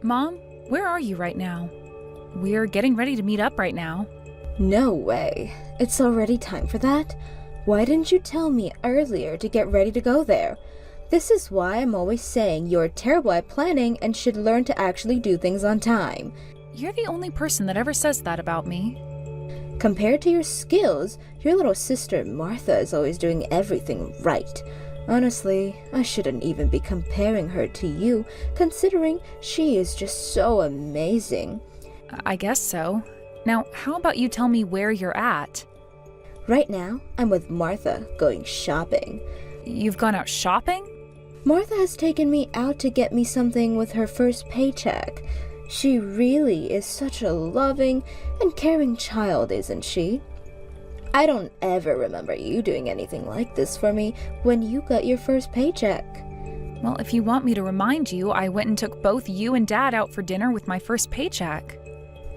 Mom, where are you right now? We're getting ready to meet up right now. No way. It's already time for that? Why didn't you tell me earlier to get ready to go there? This is why I'm always saying you're terrible at planning and should learn to actually do things on time. You're the only person that ever says that about me. Compared to your skills, your little sister Martha is always doing everything right. Honestly, I shouldn't even be comparing her to you, considering she is just so amazing. I guess so. Now, how about you tell me where you're at? Right now, I'm with Martha, going shopping. You've gone out shopping? Martha has taken me out to get me something with her first paycheck. She really is such a loving and caring child, isn't she? I don't ever remember you doing anything like this for me when you got your first paycheck. Well, if you want me to remind you, I went and took both you and Dad out for dinner with my first paycheck.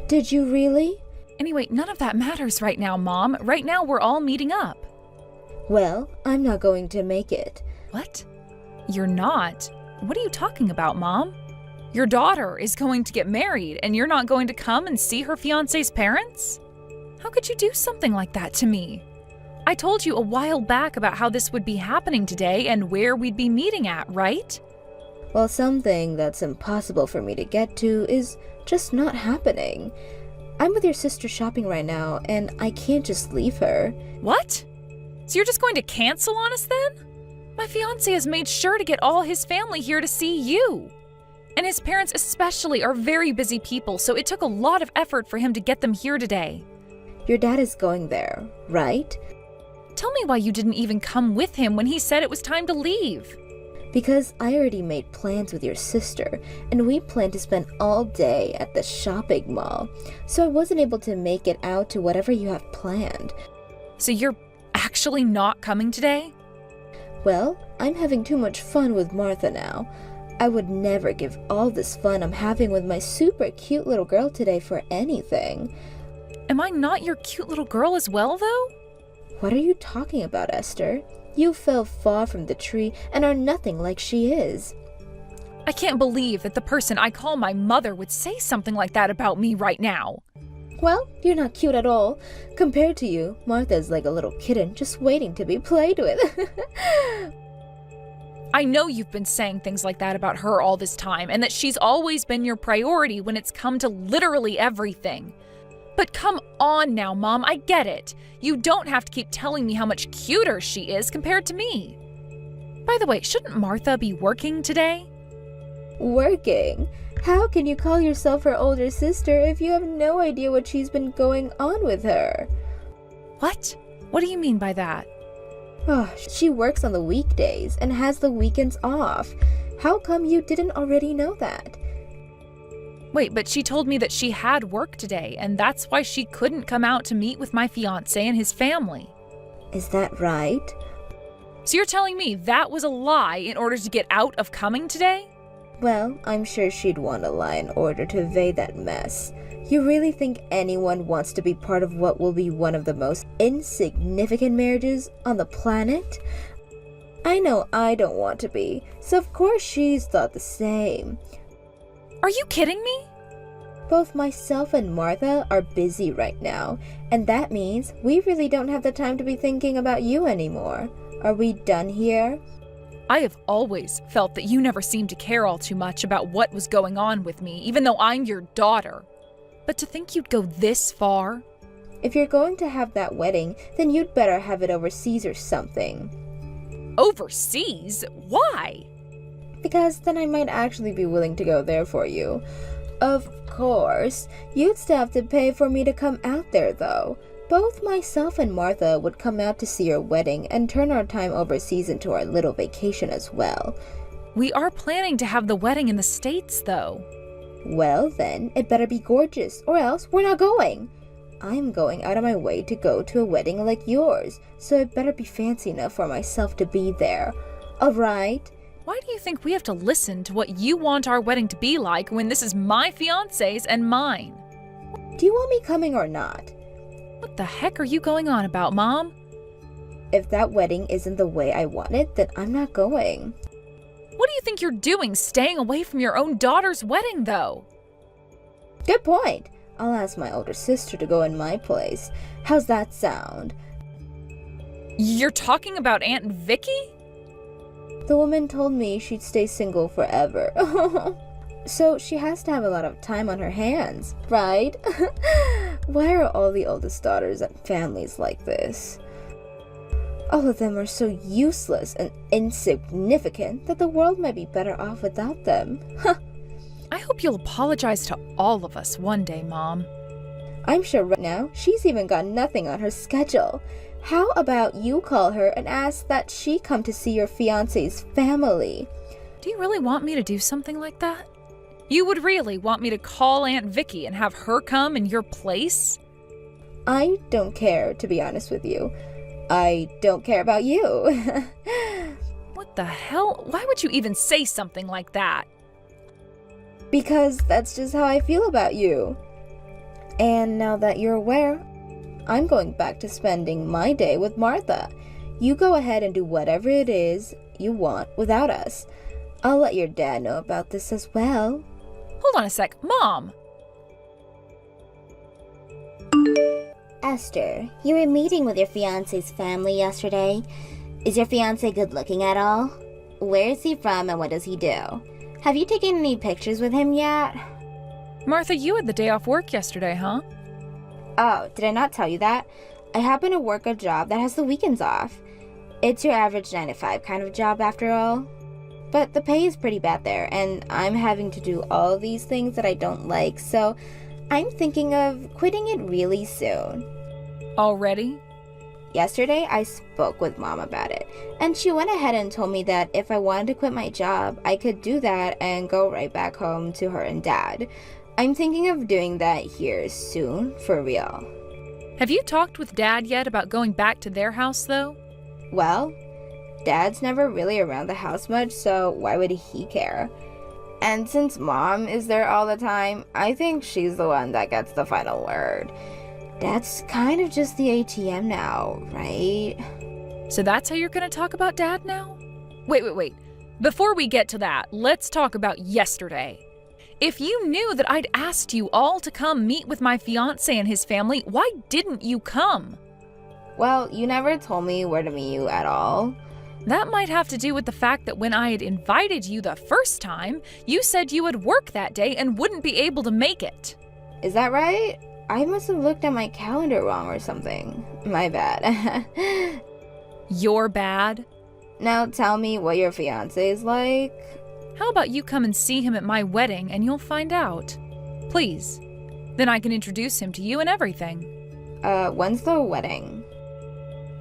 Did you really? Anyway, none of that matters right now, Mom. Right now, we're all meeting up. Well, I'm not going to make it. What? You're not? What are you talking about, Mom? Your daughter is going to get married, and you're not going to come and see her fiancé's parents? How could you do something like that to me? I told you a while back about how this would be happening today and where we'd be meeting at, right? Well, something that's impossible for me to get to is just not happening. I'm with your sister shopping right now, and I can't just leave her. What? So you're just going to cancel on us then? My fiancé has made sure to get all his family here to see you. And his parents especially are very busy people, so it took a lot of effort for him to get them here today. Your dad is going there, right? Tell me why you didn't even come with him when he said it was time to leave. Because I already made plans with your sister, and we planned to spend all day at the shopping mall, so I wasn't able to make it out to whatever you have planned. So you're actually not coming today? Well, I'm having too much fun with Martha now. I would never give all this fun I'm having with my super cute little girl today for anything. Am I not your cute little girl as well, though? What are you talking about, Esther? You fell far from the tree and are nothing like she is. I can't believe that the person I call my mother would say something like that about me right now. Well, you're not cute at all. Compared to you, Martha's like a little kitten just waiting to be played with. I know you've been saying things like that about her all this time, and that she's always been your priority when it's come to literally everything. But come on now, Mom, I get it. You don't have to keep telling me how much cuter she is compared to me. By the way, shouldn't Martha be working today? Working? How can you call yourself her older sister if you have no idea what she's been going on with her? What? What do you mean by that? Oh, she works on the weekdays and has the weekends off. How come you didn't already know that? Wait, but she told me that she had work today, and that's why she couldn't come out to meet with my fiancé and his family. Is that right? So you're telling me that was a lie in order to get out of coming today? Well, I'm sure she'd want to lie in order to evade that mess. You really think anyone wants to be part of what will be one of the most insignificant marriages on the planet? I know I don't want to be, so of course she's thought the same. Are you kidding me? Both myself and Martha are busy right now, and that means we really don't have the time to be thinking about you anymore. Are we done here? I have always felt that you never seemed to care all too much about what was going on with me, even though I'm your daughter. But to think you'd go this far? If you're going to have that wedding, then you'd better have it overseas or something. Overseas? Why? Because then I might actually be willing to go there for you. Of course, you'd still have to pay for me to come out there though. Both myself and Martha would come out to see your wedding and turn our time overseas into our little vacation as well. We are planning to have the wedding in the States though. Well then, it better be gorgeous or else we're not going. I'm going out of my way to go to a wedding like yours, so it better be fancy enough for myself to be there. Alright? Why do you think we have to listen to what you want our wedding to be like when this is my fiancé's and mine? Do you want me coming or not? What the heck are you going on about, Mom? If that wedding isn't the way I want it, then I'm not going. What do you think you're doing staying away from your own daughter's wedding, though? Good point. I'll ask my older sister to go in my place. How's that sound? You're talking about Aunt Vicky? The woman told me she'd stay single forever. So she has to have a lot of time on her hands, right? Why are all the oldest daughters and families like this? All of them are so useless and insignificant that the world might be better off without them. I hope you'll apologize to all of us one day, Mom. I'm sure right now she's even got nothing on her schedule. How about you call her and ask that she come to see your fiancé's family? Do you really want me to do something like that? You would really want me to call Aunt Vicky and have her come in your place? I don't care, to be honest with you. I don't care about you. What the hell? Why would you even say something like that? Because that's just how I feel about you. And now that you're aware, I'm going back to spending my day with Martha. You go ahead and do whatever it is you want without us. I'll let your dad know about this as well. Hold on a sec. Mom! Esther, you were meeting with your fiancé's family yesterday. Is your fiancé good looking at all? Where is he from and what does he do? Have you taken any pictures with him yet? Martha, you had the day off work yesterday, huh? Oh, did I not tell you that? I happen to work a job that has the weekends off. It's your average 9 to 5 kind of job after all. But the pay is pretty bad there, and I'm having to do all these things that I don't like, so I'm thinking of quitting it really soon. Already? Yesterday, I spoke with Mom about it, and she went ahead and told me that if I wanted to quit my job, I could do that and go right back home to her and Dad. I'm thinking of doing that here soon, for real. Have you talked with Dad yet about going back to their house, though? Well, Dad's never really around the house much, so why would he care? And since Mom is there all the time, I think she's the one that gets the final word. Dad's kind of just the ATM now, right? So that's how you're going to talk about Dad now? Wait. Before we get to that, let's talk about yesterday. If you knew that I'd asked you all to come meet with my fiancé and his family, why didn't you come? Well, you never told me where to meet you at all. That might have to do with the fact that when I had invited you the first time, you said you would work that day and wouldn't be able to make it. Is that right? I must have looked at my calendar wrong or something. My bad. You're bad? Now tell me what your fiancé is like. How about you come and see him at my wedding and you'll find out? Please. Then I can introduce him to you and everything. When's the wedding?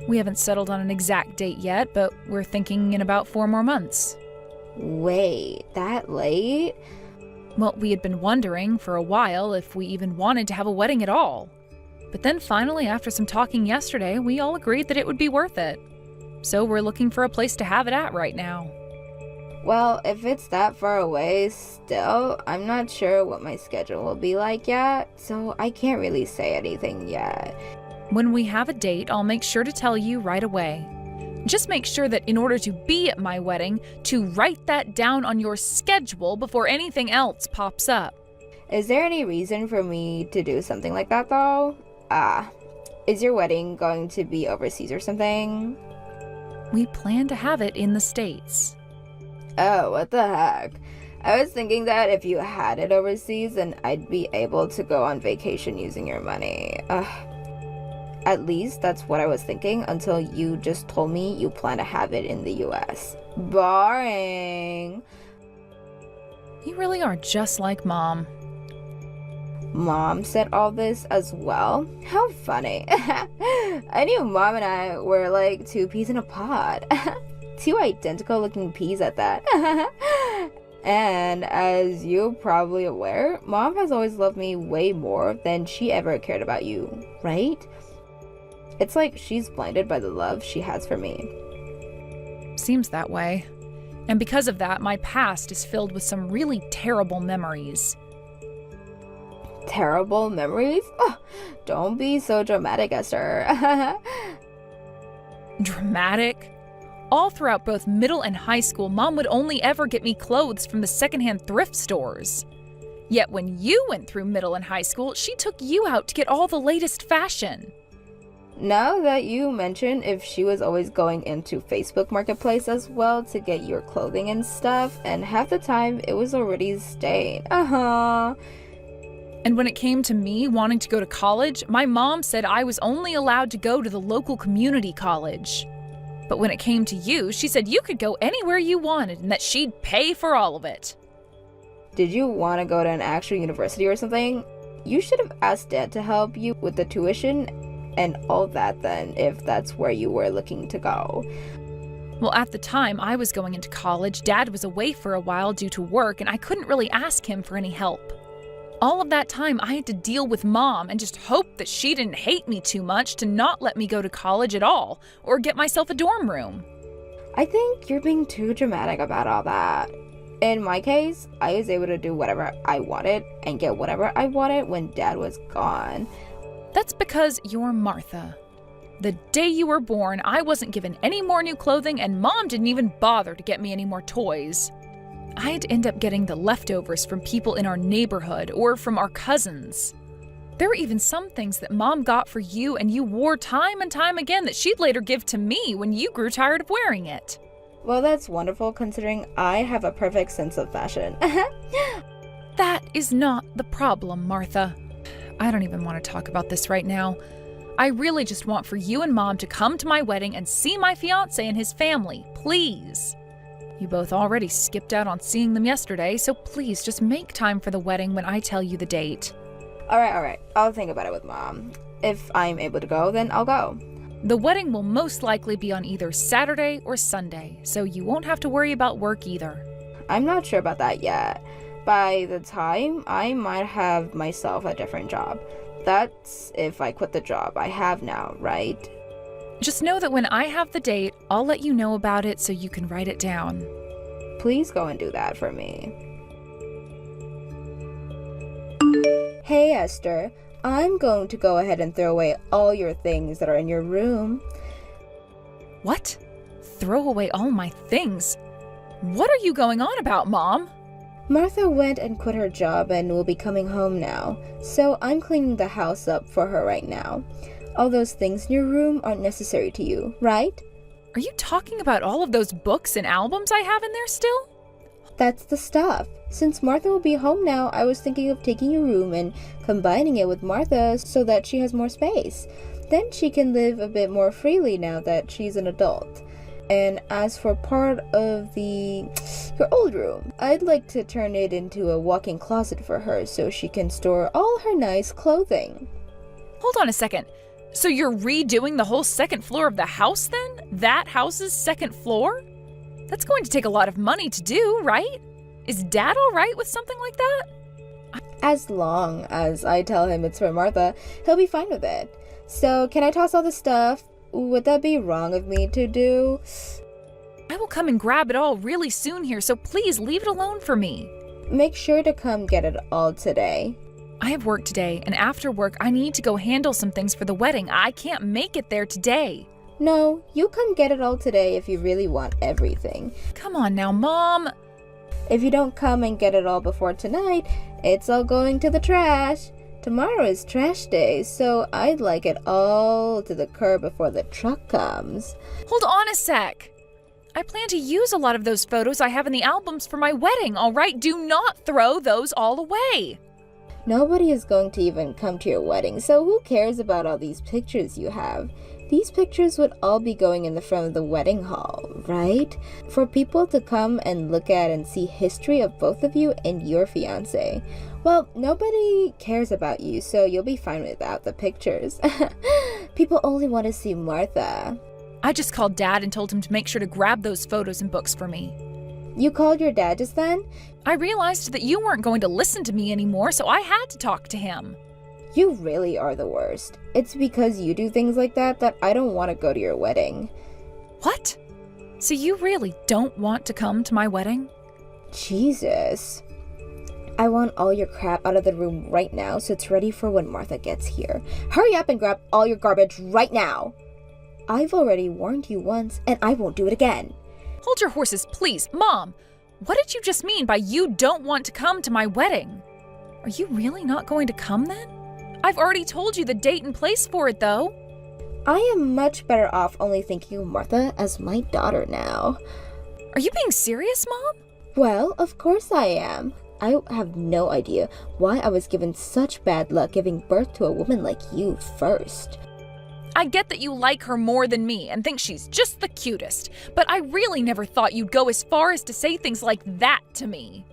We haven't settled on an exact date yet, but we're thinking in about 4 more months. Wait, that late? Well, we had been wondering for a while if we even wanted to have a wedding at all. But then finally, after some talking yesterday, we all agreed that it would be worth it. So we're looking for a place to have it at right now. Well, if it's that far away still, I'm not sure what my schedule will be like yet, so I can't really say anything yet. When we have a date, I'll make sure to tell you right away. Just make sure that in order to be at my wedding, to write that down on your schedule before anything else pops up. Is there any reason for me to do something like that though? Is your wedding going to be overseas or something? We plan to have it in the States. Oh, what the heck? I was thinking that if you had it overseas, then I'd be able to go on vacation using your money. At least that's what I was thinking until you just told me you plan to have it in the US. Boring. You really are just like Mom. Mom said all this as well? How funny. I knew Mom and I were like 2 peas in a pod. 2 identical looking peas at that. And as you're probably aware, Mom has always loved me way more than she ever cared about you, right? It's like she's blinded by the love she has for me. Seems that way. And because of that, my past is filled with some really terrible memories. Terrible memories? Oh, don't be so dramatic, Esther. Dramatic? All throughout both middle and high school, Mom would only ever get me clothes from the secondhand thrift stores. Yet when you went through middle and high school, she took you out to get all the latest fashion. Now that you mention if she was always going into Facebook Marketplace as well to get your clothing and stuff, and half the time it was already stained. And when it came to me wanting to go to college, my mom said I was only allowed to go to the local community college. But when it came to you, she said you could go anywhere you wanted and that she'd pay for all of it. Did you want to go to an actual university or something? You should have asked Dad to help you with the tuition and all that then, if that's where you were looking to go. Well, at the time I was going into college, Dad was away for a while due to work, and I couldn't really ask him for any help. All of that time I had to deal with Mom and just hope that she didn't hate me too much to not let me go to college at all, or get myself a dorm room. I think you're being too dramatic about all that. In my case, I was able to do whatever I wanted and get whatever I wanted when Dad was gone. That's because you're Martha. The day you were born, I wasn't given any more new clothing, and Mom didn't even bother to get me any more toys. I'd end up getting the leftovers from people in our neighborhood or from our cousins. There were even some things that Mom got for you and you wore time and time again that she'd later give to me when you grew tired of wearing it. Well, that's wonderful considering I have a perfect sense of fashion. That is not the problem, Martha. I don't even want to talk about this right now. I really just want for you and Mom to come to my wedding and see my fiancé and his family, please. You both already skipped out on seeing them yesterday, so please just make time for the wedding when I tell you the date. Alright. I'll think about it with Mom. If I'm able to go, then I'll go. The wedding will most likely be on either Saturday or Sunday, so you won't have to worry about work either. I'm not sure about that yet. By the time, I might have myself a different job. That's if I quit the job I have now, right? Just know that when I have the date, I'll let you know about it so you can write it down. Please go and do that for me. Hey, Esther. I'm going to go ahead and throw away all your things that are in your room. What? Throw away all my things? What are you going on about, Mom? Martha went and quit her job and will be coming home now, so I'm cleaning the house up for her right now. All those things in your room aren't necessary to you, right? Are you talking about all of those books and albums I have in there still? That's the stuff. Since Martha will be home now, I was thinking of taking your room and combining it with Martha's so that she has more space. Then she can live a bit more freely now that she's an adult. And as for part of your old room, I'd like to turn it into a walk-in closet for her so she can store all her nice clothing. Hold on a second. So you're redoing the whole second floor of the house then? That house's second floor? That's going to take a lot of money to do, right? Is Dad all right with something like that? As long as I tell him it's for Martha, he'll be fine with it. So can I toss all this stuff? Would that be wrong of me to do? I will come and grab it all really soon here, so please leave it alone for me. Make sure to come get it all today. I have work today, and after work, I need to go handle some things for the wedding. I can't make it there today. No, you come get it all today if you really want everything. Come on now, Mom. If you don't come and get it all before tonight, it's all going to the trash. Tomorrow is trash day, so I'd like it all to the curb before the truck comes. Hold on a sec. I plan to use a lot of those photos I have in the albums for my wedding, all right? Do not throw those all away. Nobody is going to even come to your wedding, so who cares about all these pictures you have? These pictures would all be going in the front of the wedding hall, right? For people to come and look at and see history of both of you and your fiancé. Well, nobody cares about you, so you'll be fine without the pictures. People only want to see Martha. I just called Dad and told him to make sure to grab those photos and books for me. You called your dad just then? I realized that you weren't going to listen to me anymore, so I had to talk to him. You really are the worst. It's because you do things like that that I don't want to go to your wedding. What? So you really don't want to come to my wedding? Jesus. I want all your crap out of the room right now so it's ready for when Martha gets here. Hurry up and grab all your garbage right now. I've already warned you once, and I won't do it again. Hold your horses, please. Mom, what did you just mean by you don't want to come to my wedding? Are you really not going to come then? I've already told you the date and place for it, though. I am much better off only thinking of Martha as my daughter now. Are you being serious, Mom? Well, of course I am. I have no idea why I was given such bad luck giving birth to a woman like you first. I get that you like her more than me and think she's just the cutest, but I really never thought you'd go as far as to say things like that to me.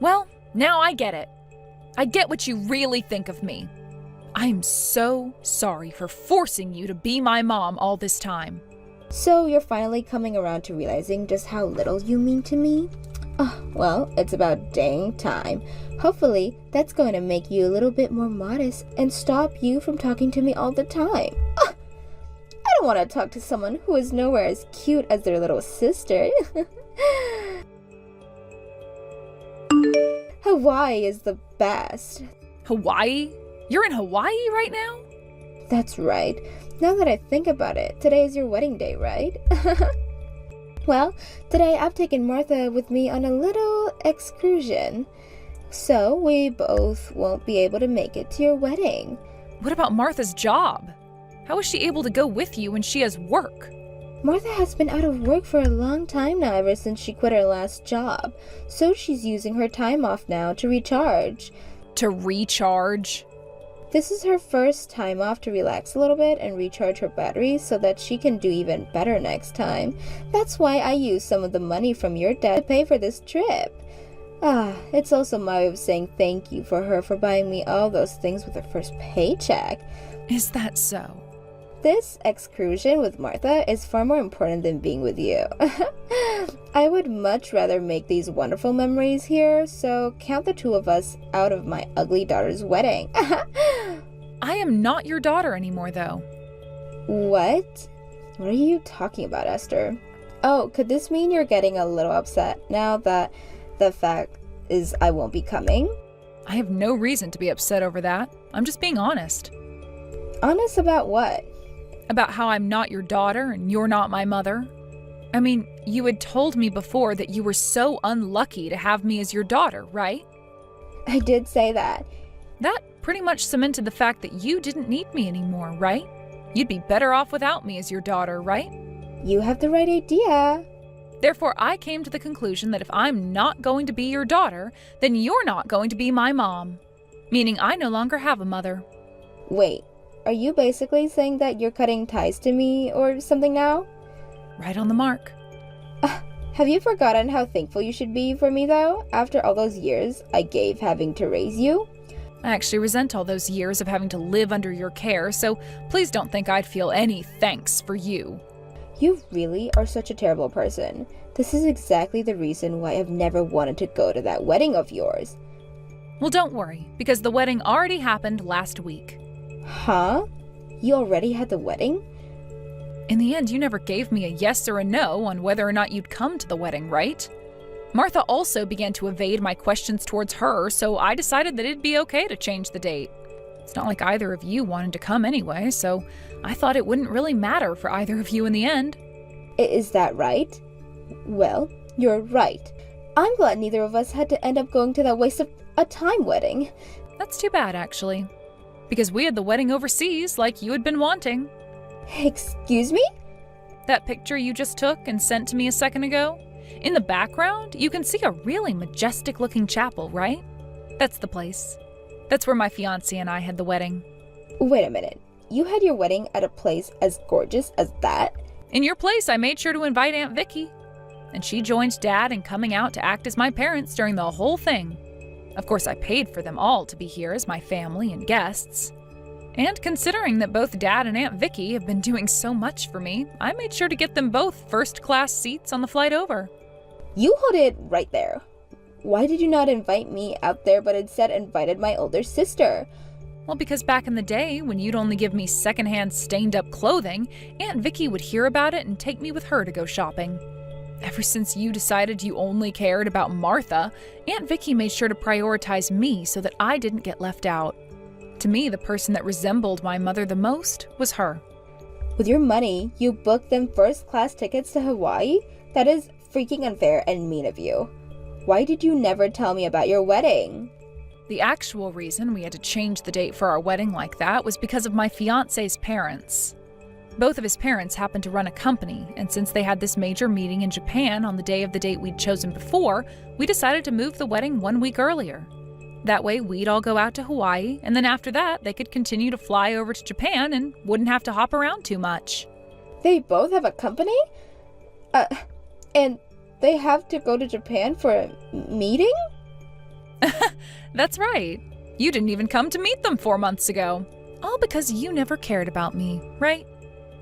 Well, now I get it. I get what you really think of me. I'm so sorry for forcing you to be my mom all this time. So you're finally coming around to realizing just how little you mean to me? Oh, well, it's about dang time. Hopefully, that's going to make you a little bit more modest and stop you from talking to me all the time. I don't want to talk to someone who is nowhere as cute as their little sister. Hawaii is the best. Hawaii? You're in Hawaii right now? That's right. Now that I think about it, today is your wedding day, right? Well, today I've taken Martha with me on a little excursion, so we both won't be able to make it to your wedding. What about Martha's job? How is she able to go with you when she has work? Martha has been out of work for a long time now, ever since she quit her last job, so she's using her time off now to recharge. To recharge? This is her first time off to relax a little bit and recharge her batteries so that she can do even better next time. That's why I used some of the money from your dad to pay for this trip. It's also my way of saying thank you for her for buying me all those things with her first paycheck. Is that so? This excursion with Martha is far more important than being with you. I would much rather make these wonderful memories here, so count the two of us out of my ugly daughter's wedding. I am not your daughter anymore, though. What? What are you talking about, Esther? Oh, could this mean you're getting a little upset now that the fact is I won't be coming? I have no reason to be upset over that. I'm just being honest. Honest about what? About how I'm not your daughter and you're not my mother. I mean, you had told me before that you were so unlucky to have me as your daughter, right? I did say that. That pretty much cemented the fact that you didn't need me anymore, right? You'd be better off without me as your daughter, right? You have the right idea. Therefore, I came to the conclusion that if I'm not going to be your daughter, then you're not going to be my mom. Meaning I no longer have a mother. Wait, are you basically saying that you're cutting ties to me or something now? Right on the mark. Have you forgotten how thankful you should be for me, though, after all those years I gave having to raise you? I actually resent all those years of having to live under your care, so please don't think I'd feel any thanks for you. You really are such a terrible person. This is exactly the reason why I've never wanted to go to that wedding of yours. Well, don't worry, because the wedding already happened last week. Huh? You already had the wedding? In the end, you never gave me a yes or a no on whether or not you'd come to the wedding, right? Martha also began to evade my questions towards her, so I decided that it'd be okay to change the date. It's not like either of you wanted to come anyway, so I thought it wouldn't really matter for either of you in the end. Is that right? Well, you're right. I'm glad neither of us had to end up going to that waste of a time wedding. That's too bad, actually. Because we had the wedding overseas like you had been wanting. Excuse me? That picture you just took and sent to me a second ago? In the background, you can see a really majestic-looking chapel, right? That's the place. That's where my fiancé and I had the wedding. Wait a minute. You had your wedding at a place as gorgeous as that? In your place, I made sure to invite Aunt Vicky. And she joined Dad in coming out to act as my parents during the whole thing. Of course, I paid for them all to be here as my family and guests. And considering that both Dad and Aunt Vicky have been doing so much for me, I made sure to get them both first-class seats on the flight over. You hold it right there. Why did you not invite me out there but instead invited my older sister? Well, because back in the day, when you'd only give me secondhand stained-up clothing, Aunt Vicky would hear about it and take me with her to go shopping. Ever since you decided you only cared about Martha, Aunt Vicky made sure to prioritize me so that I didn't get left out. To me, the person that resembled my mother the most was her. With your money, you booked them first-class tickets to Hawaii? That is freaking unfair and mean of you. Why did you never tell me about your wedding? The actual reason we had to change the date for our wedding like that was because of my fiancé's parents. Both of his parents happened to run a company, and since they had this major meeting in Japan on the day of the date we'd chosen before, we decided to move the wedding 1 week earlier. That way we'd all go out to Hawaii, and then after that they could continue to fly over to Japan and wouldn't have to hop around too much. They both have a company? And they have to go to Japan for a meeting? That's right. You didn't even come to meet them 4 months ago. All because you never cared about me, right?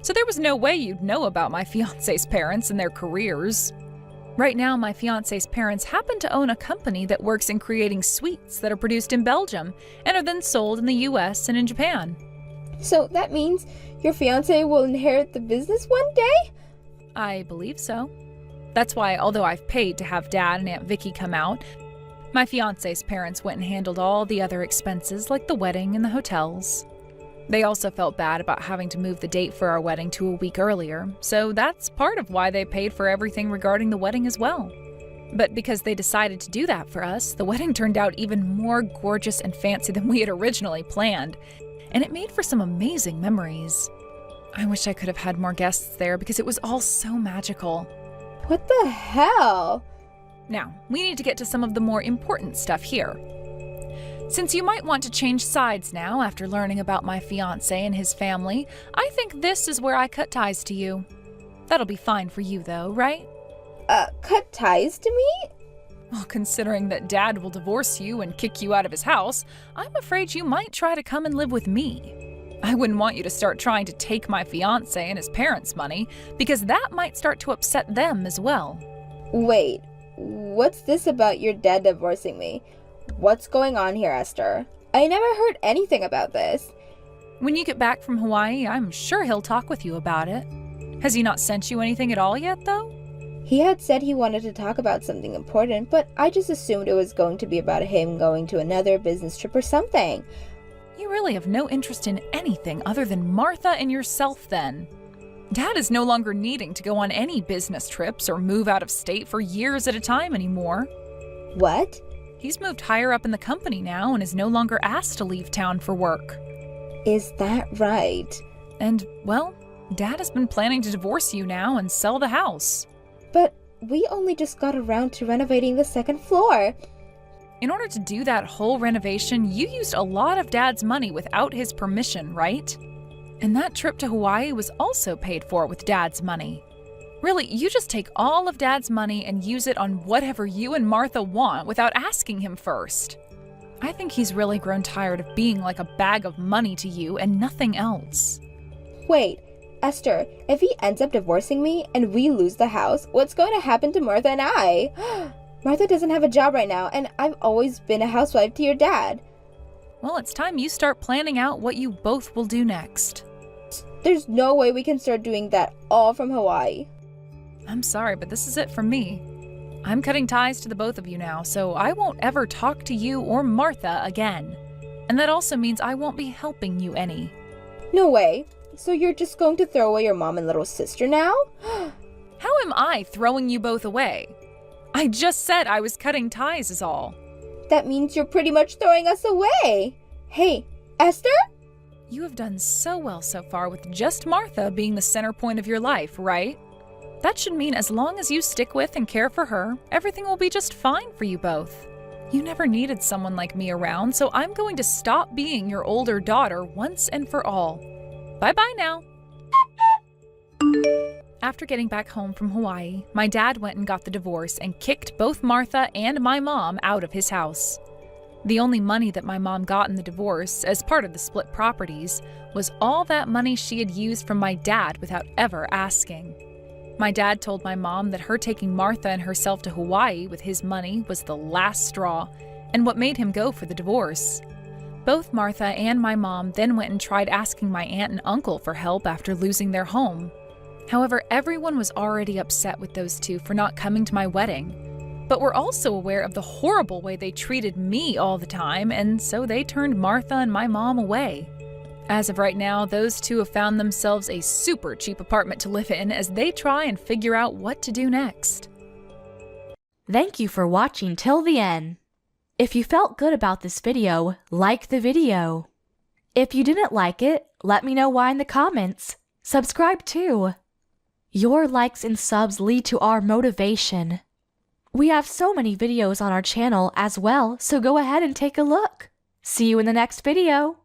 So there was no way you'd know about my fiancé's parents and their careers. Right now, my fiancé's parents happen to own a company that works in creating sweets that are produced in Belgium and are then sold in the US and in Japan. So that means your fiancé will inherit the business one day? I believe so. That's why, although I've paid to have Dad and Aunt Vicky come out, my fiancé's parents went and handled all the other expenses like the wedding and the hotels. They also felt bad about having to move the date for our wedding to a week earlier, so that's part of why they paid for everything regarding the wedding as well. But because they decided to do that for us, the wedding turned out even more gorgeous and fancy than we had originally planned, and it made for some amazing memories. I wish I could have had more guests there because it was all so magical. What the hell? Now, we need to get to some of the more important stuff here. Since you might want to change sides now after learning about my fiancé and his family, I think this is where I cut ties to you. That'll be fine for you though, right? Cut ties to me? Well, considering that Dad will divorce you and kick you out of his house, I'm afraid you might try to come and live with me. I wouldn't want you to start trying to take my fiancé and his parents' money, because that might start to upset them as well. Wait, what's this about your dad divorcing me? What's going on here, Esther? I never heard anything about this. When you get back from Hawaii, I'm sure he'll talk with you about it. Has he not sent you anything at all yet, though? He had said he wanted to talk about something important, but I just assumed it was going to be about him going to another business trip or something. You really have no interest in anything other than Martha and yourself, then. Dad is no longer needing to go on any business trips or move out of state for years at a time anymore. What? He's moved higher up in the company now and is no longer asked to leave town for work. Is that right? And, well, Dad has been planning to divorce you now and sell the house. But we only just got around to renovating the second floor. In order to do that whole renovation, you used a lot of Dad's money without his permission, right? And that trip to Hawaii was also paid for with Dad's money. Really, you just take all of Dad's money and use it on whatever you and Martha want without asking him first. I think he's really grown tired of being like a bag of money to you and nothing else. Wait, Esther, if he ends up divorcing me and we lose the house, what's going to happen to Martha and I? Martha doesn't have a job right now, and I've always been a housewife to your dad. Well, it's time you start planning out what you both will do next. There's no way we can start doing that all from Hawaii. I'm sorry, but this is it from me. I'm cutting ties to the both of you now, so I won't ever talk to you or Martha again. And that also means I won't be helping you any. No way. So you're just going to throw away your mom and little sister now? How am I throwing you both away? I just said I was cutting ties is all. That means you're pretty much throwing us away. Hey, Esther? You have done so well so far with just Martha being the center point of your life, right? That should mean as long as you stick with and care for her, everything will be just fine for you both. You never needed someone like me around, so I'm going to stop being your older daughter once and for all. Bye-bye now. After getting back home from Hawaii, my dad went and got the divorce and kicked both Martha and my mom out of his house. The only money that my mom got in the divorce, as part of the split properties, was all that money she had used from my dad without ever asking. My dad told my mom that her taking Martha and herself to Hawaii with his money was the last straw, and what made him go for the divorce. Both Martha and my mom then went and tried asking my aunt and uncle for help after losing their home. However, everyone was already upset with those two for not coming to my wedding, but were also aware of the horrible way they treated me all the time, and so they turned Martha and my mom away. As of right now, those two have found themselves a super cheap apartment to live in as they try and figure out what to do next. Thank you for watching till the end. If you felt good about this video, like the video. If you didn't like it, let me know why in the comments. Subscribe too. Your likes and subs lead to our motivation. We have so many videos on our channel as well, so go ahead and take a look. See you in the next video.